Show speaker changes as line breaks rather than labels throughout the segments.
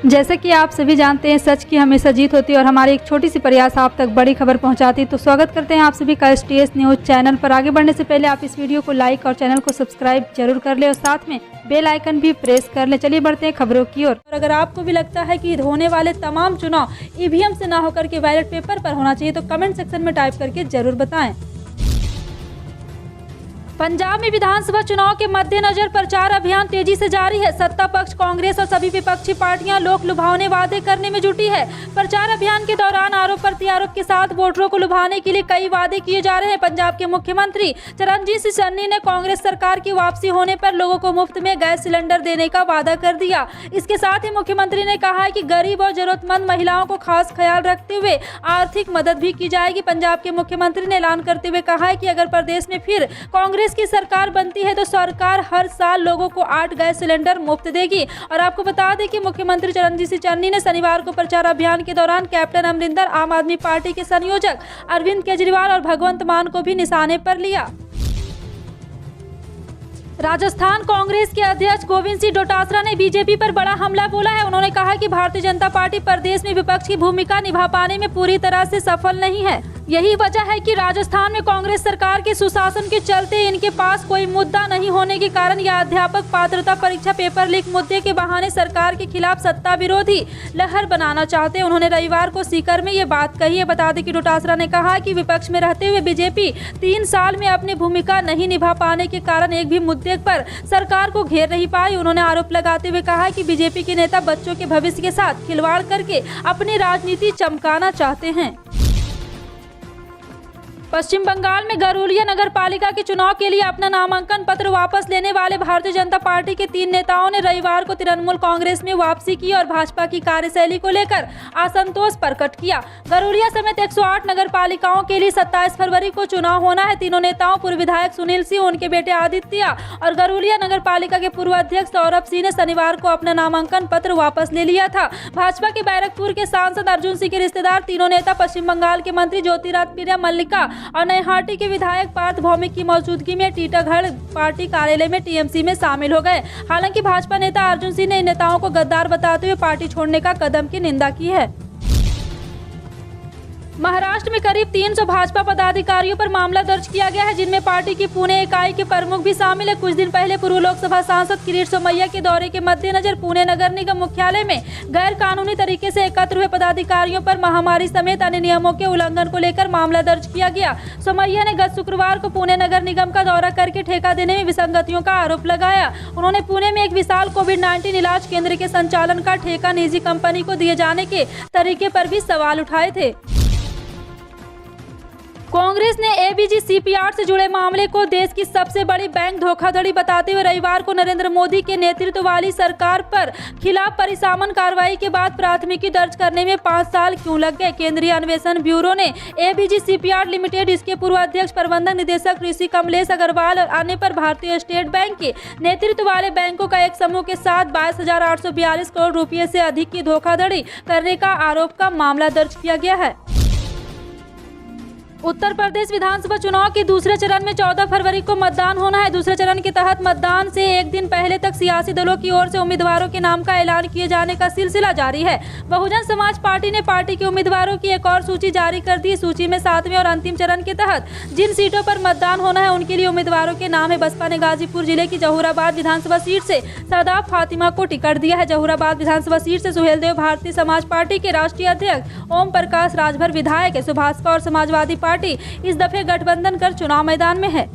जैसे कि आप सभी जानते हैं, सच की हमेशा जीत होती है और हमारी एक छोटी सी प्रयास आप तक बड़ी खबर पहुंचाती है। तो स्वागत करते हैं आप सभी का STS न्यूज़ चैनल पर। आगे बढ़ने से पहले आप इस वीडियो को लाइक और चैनल को सब्सक्राइब जरूर कर ले और साथ में बेल आइकन भी प्रेस कर ले। चलिए बढ़ते हैं खबरों की ओर। और अगर आपको भी लगता है कि होने वाले तमाम चुनाव EVM से ना होकर के बैलेट पेपर पर होना चाहिए तो कमेंट सेक्शन में टाइप करके जरूर बताएं। पंजाब में विधानसभा चुनाव के मद्देनजर प्रचार अभियान तेजी से जारी है। सत्ता पक्ष कांग्रेस और सभी विपक्षी पार्टियां लोक लुभावने वादे करने में जुटी है। प्रचार अभियान के दौरान आरोप प्रत्यारोप के साथ वोटरों को लुभाने के लिए कई वादे किए जा रहे हैं। पंजाब के मुख्यमंत्री चरणजीत सिंह चन्नी ने कांग्रेस सरकार की वापसी होने पर लोगों को मुफ्त में गैस सिलेंडर देने का वादा कर दिया। इसके साथ ही मुख्यमंत्री ने कहा है कि गरीब और जरूरतमंद महिलाओं को खास ख्याल रखते हुए आर्थिक मदद भी की जाएगी। पंजाब के मुख्यमंत्री ने ऐलान करते हुए कहा है कि अगर प्रदेश में फिर कांग्रेस की सरकार बनती है तो सरकार हर साल लोगों को 8 गैस सिलेंडर मुफ्त देगी। और आपको बता दें कि मुख्यमंत्री चरणजीत सिंह चन्नी ने शनिवार को प्रचार अभियान के दौरान कैप्टन अमरिंदर, आम आदमी पार्टी के संयोजक अरविंद केजरीवाल और भगवंत मान को भी निशाने पर लिया। राजस्थान कांग्रेस के अध्यक्ष गोविंद सिंह डोटासरा ने बीजेपी पर बड़ा हमला बोला है। उन्होंने कहा कि भारतीय जनता पार्टी प्रदेश में विपक्ष की भूमिका निभा पाने में पूरी तरह से सफल नहीं है। यही वजह है कि राजस्थान में कांग्रेस सरकार के सुशासन के चलते इनके पास कोई मुद्दा नहीं होने के कारण यह अध्यापक पात्रता परीक्षा पेपर लीक मुद्दे के बहाने सरकार के खिलाफ सत्ता विरोधी लहर बनाना चाहते हैं। उन्होंने रविवार को सीकर में ये बात कही है। बता दें कि डोटासरा ने कहा कि विपक्ष में रहते हुए बीजेपी 3 साल में अपनी भूमिका नहीं निभा पाने के कारण एक भी मुद्दे पर सरकार को घेर नहीं पाई। उन्होंने आरोप लगाते हुए कहा कि बीजेपी के नेता बच्चों के भविष्य के साथ खिलवाड़ करके अपनी राजनीति चमकाना चाहते हैं। पश्चिम बंगाल में गरुलिया नगर पालिका के चुनाव के लिए अपना नामांकन पत्र वापस लेने वाले भारतीय जनता पार्टी के 3 नेताओं ने रविवार को तृणमूल कांग्रेस में वापसी की और भाजपा की कार्यशैली को लेकर असंतोष प्रकट किया। गरुलिया समेत 108 नगर पालिकाओं के लिए 27 फरवरी को चुनाव होना है। तीनों नेताओं पूर्व विधायक सुनील सिंह, उनके बेटे आदित्य और गरुलिया नगर पालिका के पूर्व अध्यक्ष सौरभ सिंह ने शनिवार को अपना नामांकन पत्र वापस ले लिया था। भाजपा के बैरकपुर के सांसद अर्जुन सिंह के रिश्तेदार तीनों नेता पश्चिम बंगाल के मंत्री ज्योतिरादित्य मल्लिका और नैहाटी के विधायक पार्थ भौमिक की मौजूदगी में टीटागढ़ पार्टी कार्यालय में TMC में शामिल हो गए। हालांकि भाजपा नेता अर्जुन सिंह ने इन नेताओं को गद्दार बताते हुए पार्टी छोड़ने का कदम की निंदा की है। महाराष्ट्र में करीब 300 भाजपा पदाधिकारियों पर मामला दर्ज किया गया है, जिनमें पार्टी की पुणे इकाई के प्रमुख भी शामिल है। कुछ दिन पहले पूर्व लोकसभा सांसद किरीट सोमैया के दौरे के मद्देनजर पुणे नगर निगम मुख्यालय में गैर कानूनी तरीके से एकत्र हुए पदाधिकारियों पर महामारी समेत अन्य नियमों के उल्लंघन को लेकर मामला दर्ज किया गया। सोमैया ने गत शुक्रवार को पुणे नगर निगम का दौरा करके ठेका देने में विसंगतियों का आरोप लगाया। उन्होंने पुणे में एक विशाल कोविड-19 इलाज केंद्र के संचालन का ठेका निजी कंपनी को दिए जाने के तरीके पर भी सवाल उठाए थे। कांग्रेस ने ABG CPR से जुड़े मामले को देश की सबसे बड़ी बैंक धोखाधड़ी बताते हुए रविवार को नरेंद्र मोदी के नेतृत्व वाली सरकार पर खिलाफ परिसामन कार्रवाई के बाद प्राथमिकी दर्ज करने में 5 साल क्यों लग गए। केंद्रीय अन्वेषण ब्यूरो ने ABG CPR लिमिटेड, इसके पूर्व अध्यक्ष प्रबंधक निदेशक ऋषि कमलेश अग्रवाल और अन्य पर भारतीय स्टेट बैंक के नेतृत्व वाले बैंकों का एक समूह के साथ 22,842 करोड़ रुपये से अधिक की धोखाधड़ी करने का आरोप का मामला दर्ज किया गया है। उत्तर प्रदेश विधानसभा चुनाव के दूसरे चरण में 14 फरवरी को मतदान होना है। दूसरे चरण के तहत मतदान से एक दिन पहले तक सियासी दलों की ओर से उम्मीदवारों के नाम का ऐलान किए जाने का सिलसिला जारी है। बहुजन समाज पार्टी ने पार्टी के उम्मीदवारों की एक और सूची जारी कर दी। सूची में 7वें और अंतिम चरण के तहत जिन सीटों पर मतदान होना है उनके लिए उम्मीदवारों के नाम है। बसपा ने गाजीपुर जिले की जहूराबाद विधानसभा सीट से शादाब फातिमा को टिकट दिया है। जहूराबाद विधानसभा सीट से सुहेलदेव भारतीय समाज पार्टी के राष्ट्रीय अध्यक्ष ओम प्रकाश राजभर विधायक है। सुभाषपा और समाजवादी पार्टी इस दफे गठबंधन कर चुनाव मैदान में है।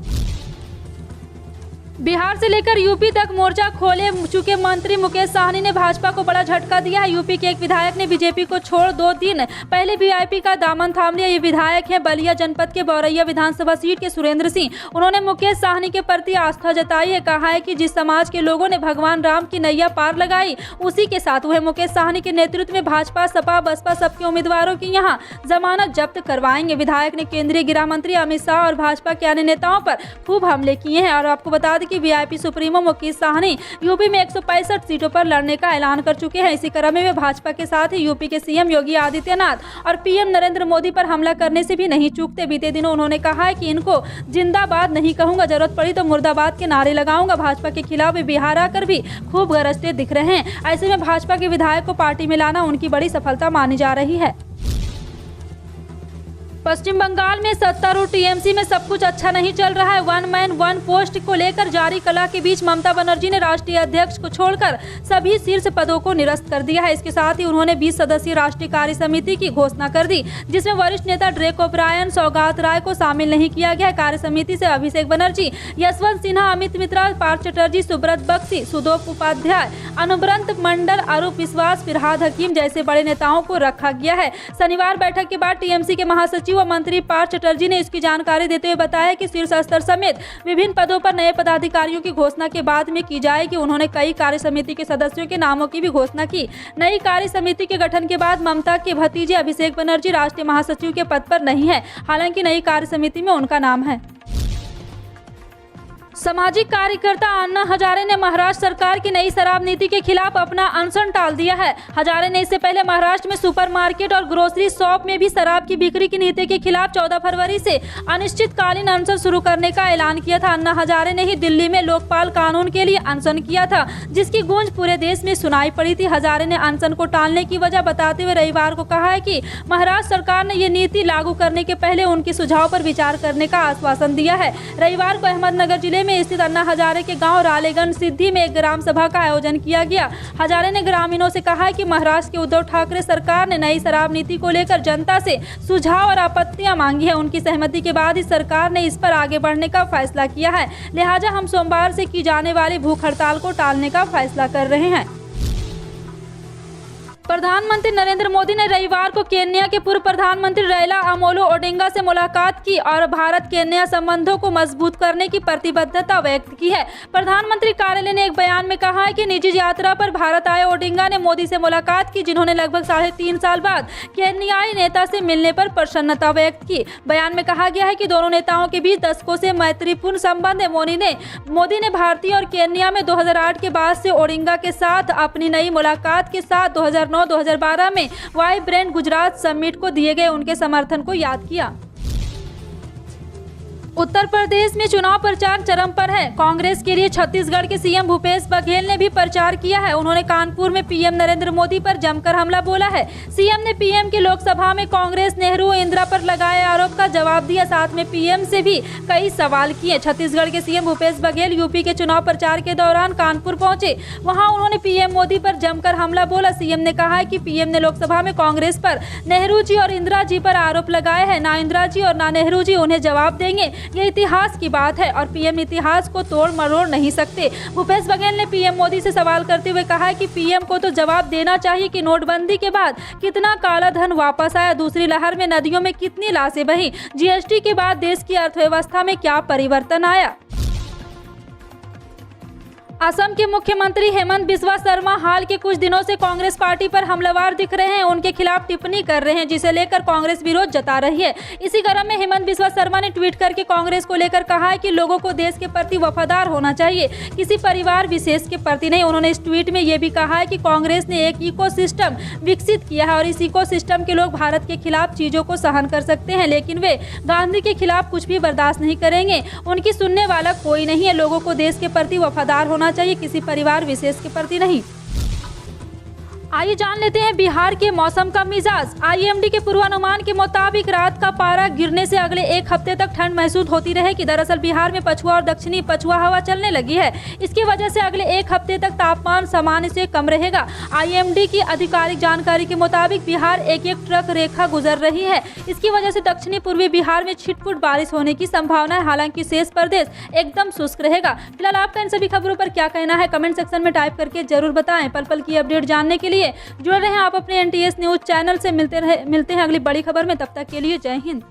बिहार से लेकर यूपी तक मोर्चा खोले चुके मंत्री मुकेश साहनी ने भाजपा को बड़ा झटका दिया है। यूपी के एक विधायक ने बीजेपी को छोड़ 2 दिन पहले वीआईपी का दामन थाम लिया। ये विधायक हैं बलिया जनपद के बौरैया विधानसभा सीट के सुरेंद्र सिंह। उन्होंने मुकेश साहनी के प्रति आस्था जताई है। कहा है कि जिस समाज के लोगों ने भगवान राम की नैया पार लगाई उसी के साथ वह मुकेश साहनी के नेतृत्व में भाजपा, सपा, बसपा सबके उम्मीदवारों की यहाँ जमानत जब्त करवाएंगे। विधायक ने केंद्रीय गृह मंत्री अमित शाह और भाजपा के अन्य नेताओं पर खूब हमले किए हैं। और आपको बता दें कि VIP supremo Mukesh Sahni UP में 165 सीटों पर लड़ने का ऐलान कर चुके हैं। इसी क्रम में वे भाजपा के साथ ही यूपी के सीएम योगी आदित्यनाथ और पीएम नरेंद्र मोदी पर हमला करने से भी नहीं चूकते। बीते दिनों उन्होंने कहा है कि इनको जिंदाबाद नहीं कहूंगा, जरूरत पड़ी तो मुर्दाबाद के नारे लगाऊंगा। भाजपा के खिलाफ वे बिहार आकर भी खूब गरजते दिख रहे हैं। ऐसे में भाजपा के विधायक को पार्टी में लाना उनकी बड़ी सफलता मानी जा रही है। पश्चिम बंगाल में सत्तारूढ़ टीएमसी में सब कुछ अच्छा नहीं चल रहा है। वन मैन वन पोस्ट को लेकर जारी कलह के बीच ममता बनर्जी ने राष्ट्रीय अध्यक्ष को छोड़कर सभी शीर्ष पदों को निरस्त कर दिया है। इसके साथ ही उन्होंने 20 सदस्यीय राष्ट्रीय कार्य समिति की घोषणा कर दी, जिसमें वरिष्ठ नेता ड्रेक ओब्रायन, सौगात राय को शामिल नहीं किया गया। कार्य समिति से अभिषेक बनर्जी, यशवंत सिन्हा, अमित मित्रा, पार्थ चटर्जी, सुब्रत बख्शी, सुदोप उपाध्याय, अनुब्रत मंडल, अरूप विश्वास, फिरहाद हकीम जैसे बड़े नेताओं को रखा गया है। शनिवार बैठक के बाद टीएमसी के महासचिव व मंत्री पार्थ चटर्जी ने इसकी जानकारी देते हुए बताया कि शीर्ष स्तर समेत विभिन्न पदों पर नए पदाधिकारियों की घोषणा के बाद में की जाएगी। उन्होंने कई कार्य समिति के सदस्यों के नामों की भी घोषणा की। नई कार्य समिति के गठन के बाद ममता के भतीजे अभिषेक बनर्जी राष्ट्रीय महासचिव के पद पर नहीं है, हालांकि नई कार्य समिति में उनका नाम है। सामाजिक कार्यकर्ता अन्ना हजारे ने महाराष्ट्र सरकार की नई शराब नीति के खिलाफ अपना अनशन टाल दिया है। हजारे ने इससे पहले महाराष्ट्र में सुपरमार्केट और ग्रोसरी शॉप में भी शराब की बिक्री की नीति के खिलाफ 14 फरवरी से अनिश्चितकालीन अनशन शुरू करने का ऐलान किया था। अन्ना हजारे ने ही दिल्ली में लोकपाल कानून के लिए अनशन किया था, जिसकी गूंज पूरे देश में सुनाई पड़ी थी। हजारे ने अनशन को टालने की वजह बताते हुए रविवार को कहा है कि महाराष्ट्र सरकार ने ये नीति लागू करने के पहले उनके सुझाव पर विचार करने का आश्वासन दिया है। रविवार को अहमदनगर जिले में स्थित अन्ना हजारे के गांव रालेगंज सिद्धि में एक ग्राम सभा का आयोजन किया गया। हजारे ने ग्रामीणों से कहा कि महाराष्ट्र की उद्धव ठाकरे सरकार ने नई शराब नीति को लेकर जनता से सुझाव और आपत्तियां मांगी है। उनकी सहमति के बाद इस सरकार ने इस पर आगे बढ़ने का फैसला किया है। लिहाजा हम सोमवार से की जाने वाली भूख हड़ताल को टालने का फैसला कर रहे हैं। प्रधानमंत्री नरेंद्र मोदी ने रविवार को केन्या के पूर्व प्रधानमंत्री रैला अमोलो ओडिंगा से मुलाकात की और भारत केन्या संबंधों को मजबूत करने की प्रतिबद्धता व्यक्त की है। प्रधानमंत्री कार्यालय ने एक बयान में कहा है कि निजी यात्रा पर भारत आए ओडिंगा ने मोदी से मुलाकात की, जिन्होंने लगभग 3.5 साल बाद केन्याई नेता से मिलने पर प्रसन्नता व्यक्त की। बयान में कहा गया है कि दोनों नेताओं के बीच दशकों से मैत्रीपूर्ण संबंध है। मोदी ने भारतीय और केन्या में 2008 के बाद से ओडिंगा के साथ अपनी नई मुलाकात के साथ 2009-2012 में वाइब्रेंट गुजरात समिट को दिए गए उनके समर्थन को याद किया। उत्तर प्रदेश में चुनाव प्रचार चरम पर है। कांग्रेस के लिए छत्तीसगढ़ के सीएम भूपेश बघेल ने भी प्रचार किया है। उन्होंने कानपुर में पीएम नरेंद्र मोदी पर जमकर हमला बोला है। सीएम ने पीएम की लोकसभा में कांग्रेस, नेहरू, इंदिरा पर लगाए आरोप का जवाब दिया, साथ में पीएम से भी कई सवाल किए। छत्तीसगढ़ के सीएम भूपेश बघेल यूपी के चुनाव प्रचार के दौरान कानपुर पहुंचे। वहां उन्होंने पीएम मोदी पर जमकर हमला बोला। सीएम ने कहा है कि पीएम ने लोकसभा में कांग्रेस पर, नेहरू जी और इंदिरा जी पर आरोप लगाए हैं। ना इंदिरा जी और ना नेहरू जी उन्हें जवाब देंगे। ये इतिहास की बात है और पीएम इतिहास को तोड़ मरोड़ नहीं सकते। भूपेश बघेल ने पीएम मोदी से सवाल करते हुए कहा कि पीएम को तो जवाब देना चाहिए कि नोटबंदी के बाद कितना काला धन वापस आया, दूसरी लहर में नदियों में कितनी लाशें बही, जीएसटी के बाद देश की अर्थव्यवस्था में क्या परिवर्तन आया। असम के मुख्यमंत्री हेमंत बिस्वा शर्मा हाल के कुछ दिनों से कांग्रेस पार्टी पर हमलावर दिख रहे हैं, उनके खिलाफ टिप्पणी कर रहे हैं, जिसे लेकर कांग्रेस विरोध जता रही है। इसी क्रम में हेमंत बिस्वा शर्मा ने ट्वीट करके कांग्रेस को लेकर कहा है कि लोगों को देश के प्रति वफादार होना चाहिए, किसी परिवार विशेष के प्रति नहीं। उन्होंने इस ट्वीट में ये भी कहा है कि कांग्रेस ने एक इकोसिस्टम विकसित किया है और इस इकोसिस्टम के लोग भारत के खिलाफ चीजों को सहन कर सकते हैं, लेकिन वे गांधी के खिलाफ कुछ भी बर्दाश्त नहीं करेंगे। उनकी सुनने वाला कोई नहीं है। लोगों को देश के प्रति वफादार होना चाहिए, किसी परिवार विशेष के प्रति नहीं। आइए जान लेते हैं बिहार के मौसम का मिजाज। आईएमडी के पूर्वानुमान के मुताबिक रात का पारा गिरने से अगले एक हफ्ते तक ठंड महसूस होती रहेगी। दरअसल बिहार में पछुआ और दक्षिणी पछुआ हवा चलने लगी है। इसकी वजह से अगले एक हफ्ते तक तापमान सामान्य से कम रहेगा। आईएमडी की आधिकारिक जानकारी के मुताबिक बिहार एक ट्रक रेखा गुजर रही है। इसकी वजह से दक्षिणी पूर्वी बिहार में छिटपुट बारिश होने की संभावना है। हालांकि शेष प्रदेश एकदम शुष्क रहेगा। फिलहाल आपका इन सभी खबरों पर क्या कहना है, कमेंट सेक्शन में टाइप करके जरूर बताएं। पल पल की अपडेट जानने के लिए जुड़े रहें आप अपने एनटीएस न्यूज चैनल से। मिलते हैं अगली बड़ी खबर में। तब तक के लिए जय हिंद।